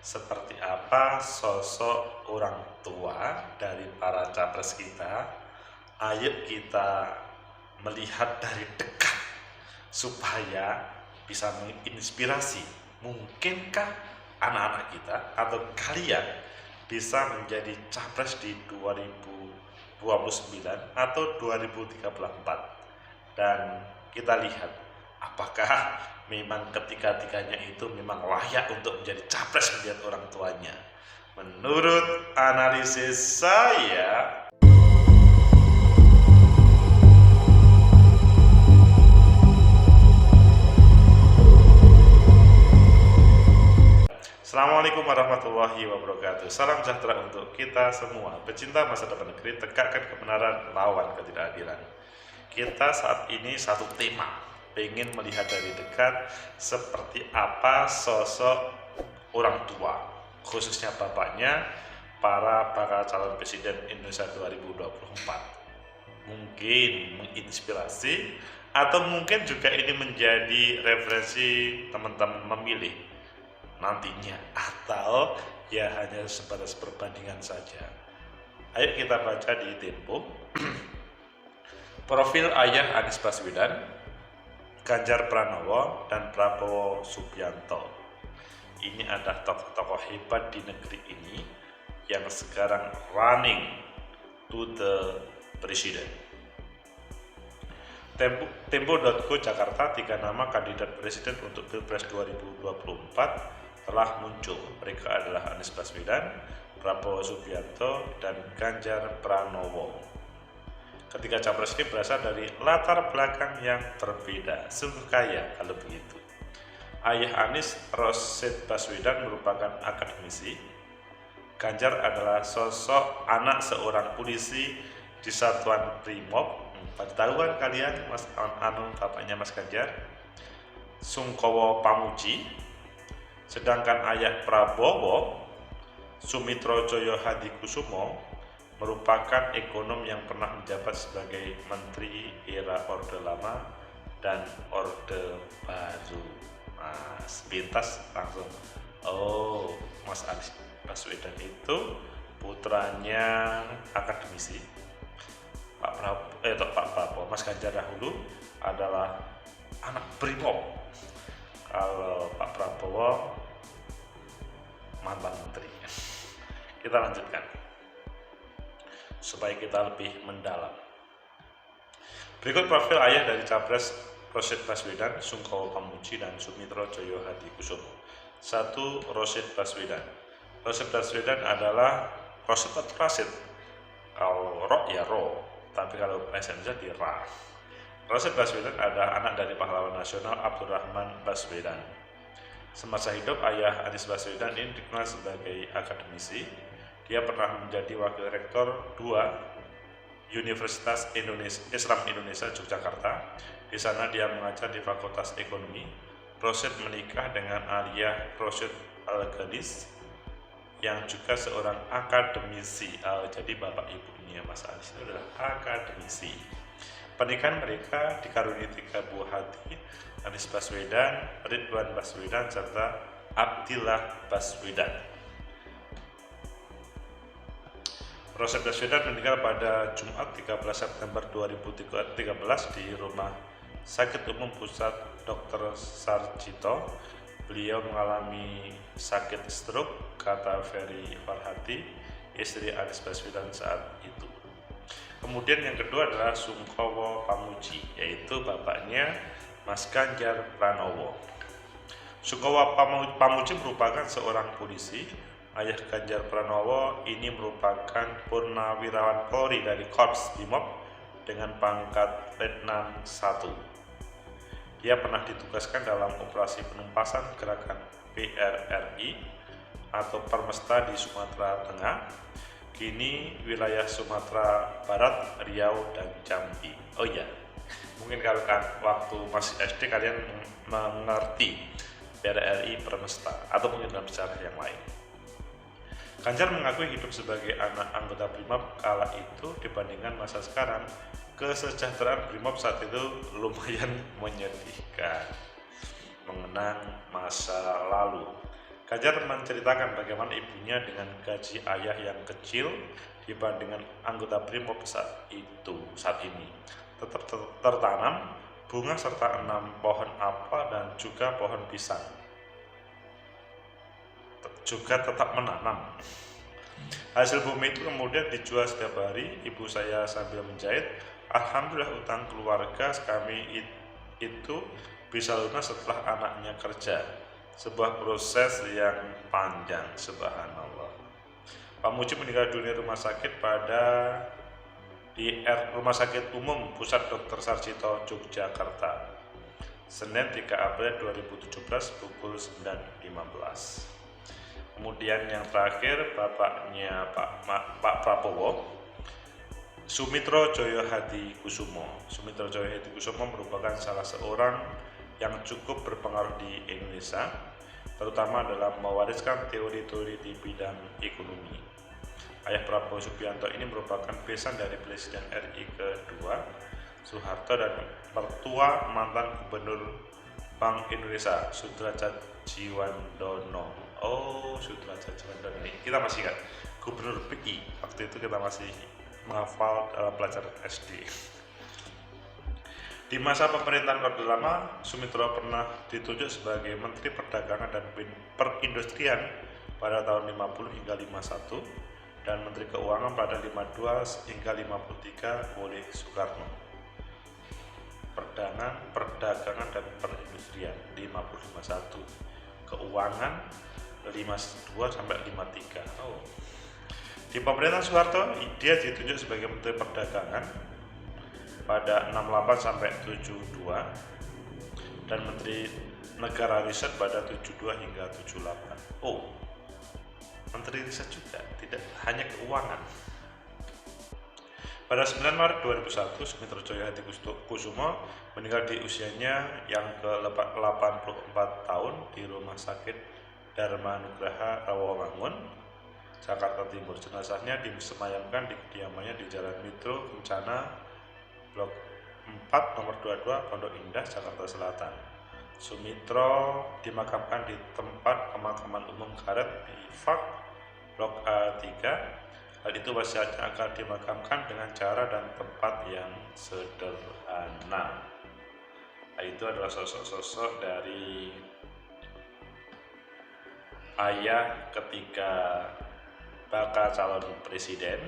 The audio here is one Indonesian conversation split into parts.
seperti apa sosok orang tua dari para capres kita. Ayo kita melihat dari dekat supaya bisa menginspirasi. Mungkinkah anak-anak kita atau kalian bisa menjadi capres di 2029 atau 2034? Dan kita lihat apakah memang ketiga-tiganya itu memang layak untuk menjadi capres melihat orang tuanya. Menurut analisis saya, Assalamualaikum warahmatullahi wabarakatuh. Salam sejahtera untuk kita semua. Pecinta masa depan negeri, tegakkan kebenaran, lawan ketidakadilan. Kita saat ini satu tema, pengen melihat dari dekat seperti apa sosok orang tua, khususnya bapaknya, para bakal calon presiden Indonesia 2024. Mungkin menginspirasi atau mungkin juga ini menjadi referensi teman-teman memilih nantinya, atau ya hanya sebatas perbandingan saja. Ayo kita baca di Tempo. Profil ayah Anies Baswedan, Ganjar Pranowo, dan Prabowo Subianto. Ini adalah tokoh-tokoh hebat di negeri ini yang sekarang running to the president. Tempo.co Jakarta, 3 nama kandidat presiden untuk Pilpres 2024 telah muncul. Mereka adalah Anies Baswedan, Prabowo Subianto, dan Ganjar Pranowo. Ketiga capres ini berasal dari latar belakang yang berbeda. Sungguh kaya kalau begitu. Ayah Anies, Rosyid Baswedan, merupakan akademisi. Ganjar adalah sosok anak seorang polisi di Satuan Brimob. Pengetahuan kalian, Mas bapaknya Mas Ganjar, Sungkowo Pamuji. Sedangkan ayah Prabowo, Sumitro Joyo Hadikusumo, merupakan ekonom yang pernah menjabat sebagai menteri era Orde Lama dan Orde Baru. Mas pintas langsung, oh, Mas Anies Baswedan itu putranya akademisi. Pak Prabowo, Mas Ganjar dahulu adalah anak Brimob. Kalau Pak Prabowo mantan menteri. Kita lanjutkan supaya kita lebih mendalam. Berikut profil ayah dari capres Rosyid Baswedan, Sungkowo Pamuji, dan Sumitro Joyo Hadikusumo. 1. Rosyid Baswedan. Rosyid Baswedan adalah Rosyid atau Rasid. Kalau Ro ya Ro, tapi kalau bahasa Indonesia di Ra. Rosyid Baswedan adalah anak dari pahlawan nasional Abdurrahman Baswedan. Semasa hidup, ayah Anies Baswedan ini dikenal sebagai akademisi. Dia pernah menjadi wakil rektor 2 Universitas Islam Indonesia Yogyakarta. Di sana dia mengajar di Fakultas Ekonomi. Rosyid menikah dengan Alia Rosyid Al-Gadis yang juga seorang akademisi. Jadi bapak ibunya Mas Anies itu adalah akademisi. Pernikahan mereka dikaruniai 3 buah hati, Anies Baswedan, Ridwan Baswedan, serta Abdillah Baswedan. Rosyid Baswedan meninggal pada Jumat 13 September 2013 di Rumah Sakit Umum Pusat Dr. Sarjito. Beliau mengalami sakit stroke, kata Ferry Farhati, istri Anies Baswedan saat itu. Kemudian yang kedua adalah Sungkowo Pamuji, yaitu bapaknya Mas Ganjar Pranowo. Sungkowo Pamuji merupakan seorang polisi. Ayah Ganjar Pranowo ini merupakan purnawirawan Polri dari Korps Brimob dengan pangkat Letnan 1. Dia pernah ditugaskan dalam operasi penumpasan gerakan PRRI atau Permesta di Sumatera Tengah. Kini wilayah Sumatera Barat, Riau, dan Jambi. Oh iya, mungkin kalau waktu masih SD kalian mengerti PRRI Permesta, atau mungkin dalam sejarah yang lain. Ganjar mengakui hidup sebagai anak anggota Brimob kala itu. Dibandingkan masa sekarang, kesejahteraan Brimob saat itu lumayan menyedihkan. Mengenang masa lalu, Ganjar menceritakan bagaimana ibunya dengan gaji ayah yang kecil dibandingkan anggota Brimob saat ini tetap tertanam bunga serta 6 pohon apel dan juga pohon pisang juga tetap menanam. Hasil bumi itu kemudian dijual setiap hari. Ibu saya sambil menjahit. Alhamdulillah utang keluarga kami itu bisa lunas setelah anaknya kerja. Sebuah proses yang panjang, subhanallah. Pak Muji meninggal dunia rumah sakit di Rumah Sakit Umum Pusat Dr. Sarjito, Yogyakarta, Senin 3 April 2017 pukul 9.15. Kemudian yang terakhir bapaknya Pak Prabowo, Sumitro Joyo Hadikusumo. Sumitro Joyo Hadikusumo merupakan salah seorang yang cukup berpengaruh di Indonesia, terutama dalam mewariskan teori-teori di bidang ekonomi. Ayah Prabowo Subianto ini merupakan besan dari Presiden RI kedua Soeharto dan mertua mantan Gubernur Bank Indonesia Sudrajat Djiwandono. Sudrajat Djiwandono ini kita masih ingat Gubernur BI, waktu itu kita masih menghafal dalam pelajaran SD. Di masa pemerintahan Orde Lama, Sumitro pernah ditunjuk sebagai Menteri Perdagangan dan Perindustrian pada tahun 50 hingga 51 dan Menteri Keuangan pada 52 hingga 53 oleh Soekarno. Perdagangan dan Perindustrian 50-51, Keuangan 52 sampai 53. Di pemerintahan Soeharto, dia ditunjuk sebagai Menteri Perdagangan pada 68 sampai 72 dan Menteri Negara Riset pada 72 hingga 78. Menteri Riset juga, tidak hanya keuangan. Pada 9 Maret 2001, Sumitro Joyo Hadikusumo meninggal di usianya yang ke-84 tahun di Rumah Sakit Dharma Nugraha Rawamangun, Jakarta Timur. Jenazahnya disemayamkan di kediamannya di Jalan Mitro Kencana Blok 4 nomor 22 Pondok Indah, Jakarta Selatan. Sumitro dimakamkan di tempat pemakaman umum Karet di Fak Blok A3. Hal itu wasiatnya akan dimakamkan dengan cara dan tempat yang sederhana. Itu adalah sosok-sosok dari ayah ketika bakal calon presiden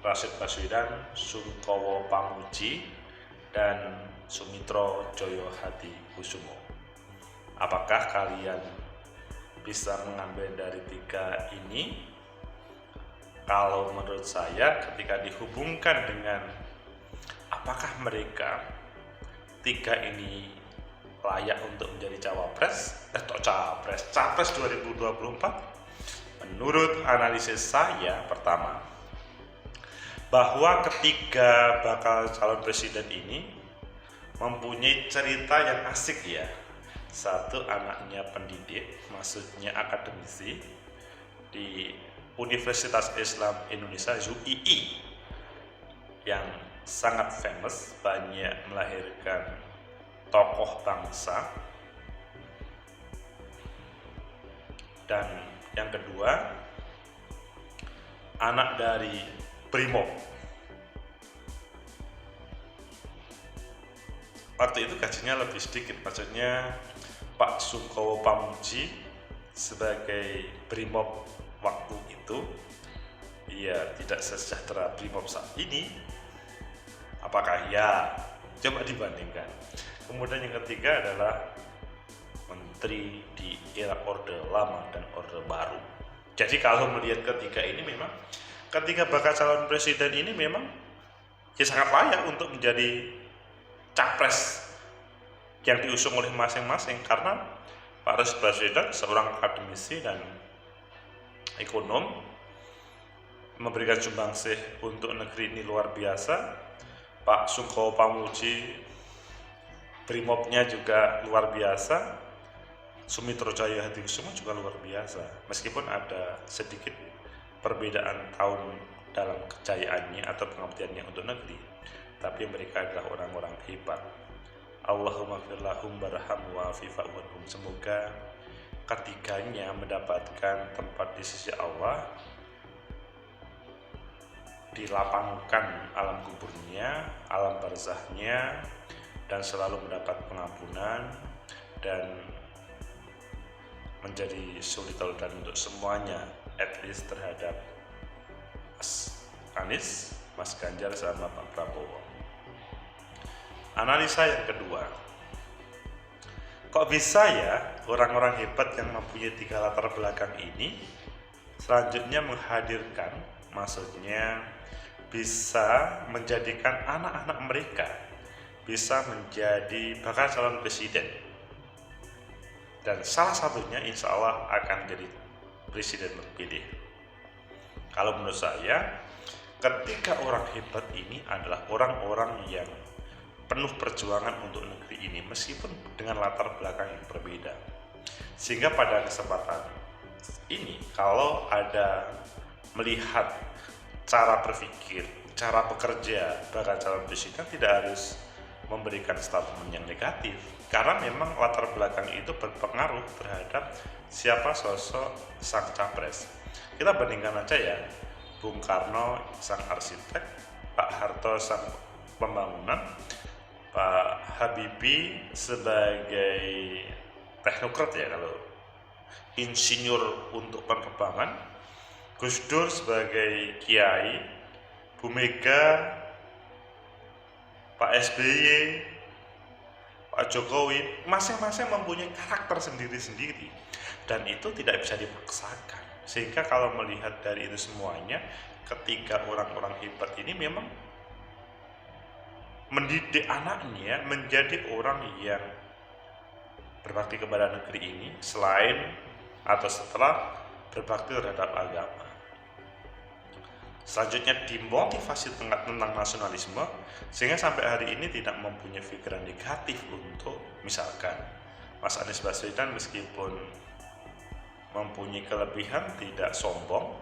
Rashid Baswedan, Sukowo Pamuji, dan Sumitro Joyo Hadikusumo. Apakah kalian bisa mengambil dari tiga ini? Kalau menurut saya, ketika dihubungkan dengan apakah mereka tiga ini layak untuk menjadi capres 2024, menurut analisis saya pertama, bahwa ketiga bakal calon presiden ini mempunyai cerita yang asik ya. Satu, anaknya pendidik, maksudnya akademisi di Universitas Islam Indonesia UII yang sangat famous, banyak melahirkan tokoh bangsa. Dan yang kedua, anak dari Brimob. Waktu itu gajinya lebih sedikit, maksudnya Pak Sukowo Pamuji sebagai Brimob waktu itu tidak sejahtera Brimob saat ini. Apakah ya? Coba dibandingkan. Kemudian yang ketiga adalah menteri di era Orde Lama dan Orde Baru. Jadi kalau melihat ketiga ini, memang ketiga bakal calon presiden ini memang sangat layak untuk menjadi capres yang diusung oleh masing-masing, karena Pak Rashid Baswedan seorang akademisi dan ekonom, memberikan sumbangsih untuk negeri ini luar biasa. Pak Sukowo Pamuji, Brimobnya juga luar biasa. Sumitro Joyo Hadikusumo juga luar biasa, meskipun ada sedikit perbedaan tahun dalam kejayaannya atau pengabdiannya untuk negeri, tapi mereka adalah orang-orang hebat. Allahumma firlahum barham wa fifa'wahum. Semoga ketiganya mendapatkan tempat di sisi Allah, dilapangkan alam kuburnya, alam barzahnya, dan selalu mendapat pengampunan dan menjadi suri tauladan untuk semuanya, at least terhadap Mas Anies, Mas Ganjar, sama Pak Prabowo. Analisa yang kedua, kok bisa ya orang-orang hebat yang mempunyai 3 latar belakang ini selanjutnya menghadirkan, maksudnya bisa menjadikan anak-anak mereka bisa menjadi bakal calon presiden, dan salah satunya insya Allah akan jadi presiden terpilih. Kalau menurut saya, ketiga orang hebat ini adalah orang-orang yang penuh perjuangan untuk negeri ini meskipun dengan latar belakang yang berbeda. Sehingga pada kesempatan ini, kalau ada melihat cara berpikir, cara bekerja bakal calon presiden, tidak harus memberikan statement yang negatif, karena memang latar belakang itu berpengaruh terhadap siapa sosok sang capres. Kita bandingkan aja ya, Bung Karno sang arsitek, Pak Harto sang pembangunan, Pak Habibie sebagai teknokrat ya, kalau insinyur untuk penerbangan, Gus Dur sebagai kiai, Bu Mega, Pak SBY, Pak Jokowi, masing-masing mempunyai karakter sendiri-sendiri, dan itu tidak bisa dipaksakan. Sehingga kalau melihat dari itu semuanya, ketiga orang-orang hebat ini memang mendidik anaknya menjadi orang yang berbakti kepada negeri ini selain atau setelah berbakti terhadap agama. Selanjutnya dimotivasi tentang nasionalisme, sehingga sampai hari ini tidak mempunyai pikiran negatif untuk misalkan Mas Anies Baswedan meskipun mempunyai kelebihan tidak sombong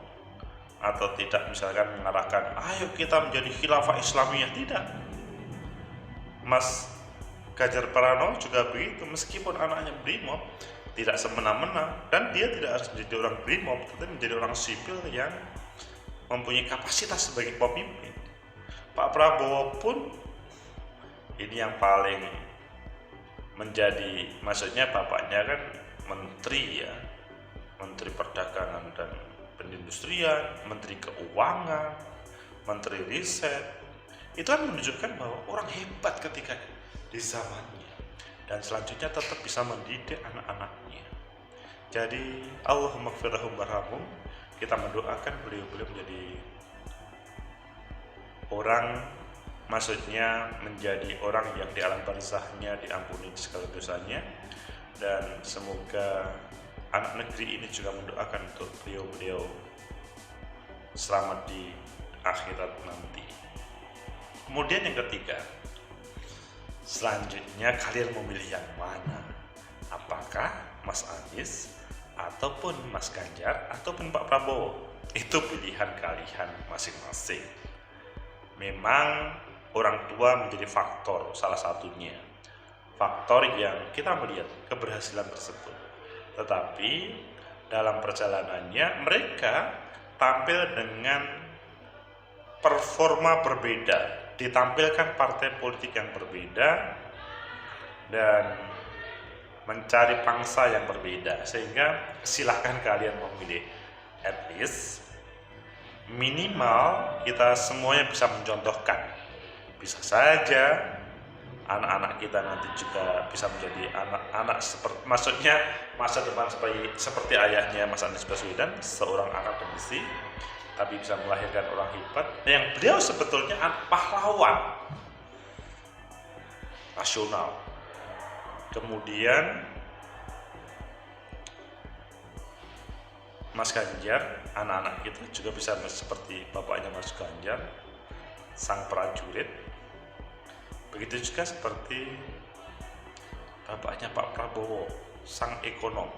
atau tidak misalkan mengarahkan ayo kita menjadi khilafah Islamiyah, tidak. Mas Ganjar Pranowo juga begitu, meskipun anaknya brimob tidak semena-mena, dan dia tidak harus menjadi orang brimob, tetapi menjadi orang sipil yang mempunyai kapasitas sebagai pemimpin. Pak Prabowo pun ini yang paling menjadi, maksudnya bapaknya kan menteri ya, menteri perdagangan dan perindustrian, menteri keuangan, menteri riset. Itu kan menunjukkan bahwa orang hebat ketika di zamannya, dan selanjutnya tetap bisa mendidik anak-anaknya. Jadi Allahumma gfirlahum warhamhum, kita mendoakan beliau-beliau menjadi orang, maksudnya menjadi orang yang di alam barzahnya diampuni segala dosanya, dan semoga anak negeri ini juga mendoakan untuk beliau-beliau selamat di akhirat nanti. Kemudian yang ketiga, selanjutnya kalian memilih yang mana? Apakah Mas Anies ataupun Mas Ganjar ataupun Pak Prabowo? Itu pilihan kalian masing-masing. Memang orang tua menjadi faktor salah satunya, faktor yang kita melihat keberhasilan tersebut. Tetapi dalam perjalanannya mereka tampil dengan performa berbeda, ditampilkan partai politik yang berbeda dan mencari pangsa yang berbeda, sehingga silahkan kalian memilih. At least minimal kita semuanya bisa mencontohkan. Bisa saja anak-anak kita nanti juga bisa menjadi anak-anak seperti, maksudnya masa depan seperti ayahnya Mas Anies Baswedan, seorang akademisi, tapi bisa melahirkan orang hebat yang beliau sebetulnya pahlawan nasional. Kemudian Mas Ganjar, anak-anak itu juga bisa seperti bapaknya Mas Ganjar, sang prajurit. Begitu juga seperti bapaknya Pak Prabowo, sang ekonom.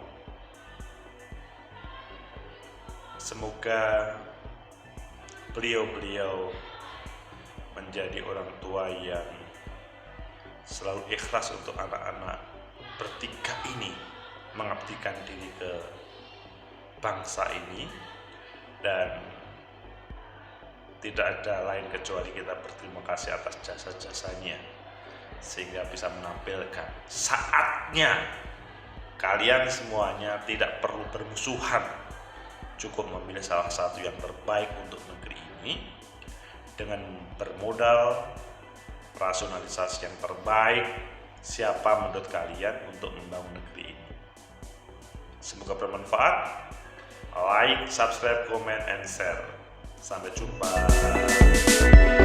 Semoga beliau-beliau menjadi orang tua yang selalu ikhlas untuk anak-anak bertiga ini, mengabdikan diri ke bangsa ini, dan tidak ada lain kecuali kita berterima kasih atas jasa-jasanya sehingga bisa menampilkan. Saatnya kalian semuanya tidak perlu bermusuhan, cukup memilih salah satu yang terbaik untuk negeri ini dengan bermodal rasionalisasi yang terbaik. Siapa menurut kalian untuk membangun negeri ini? Semoga bermanfaat. Like, subscribe, comment, and share. Sampai jumpa.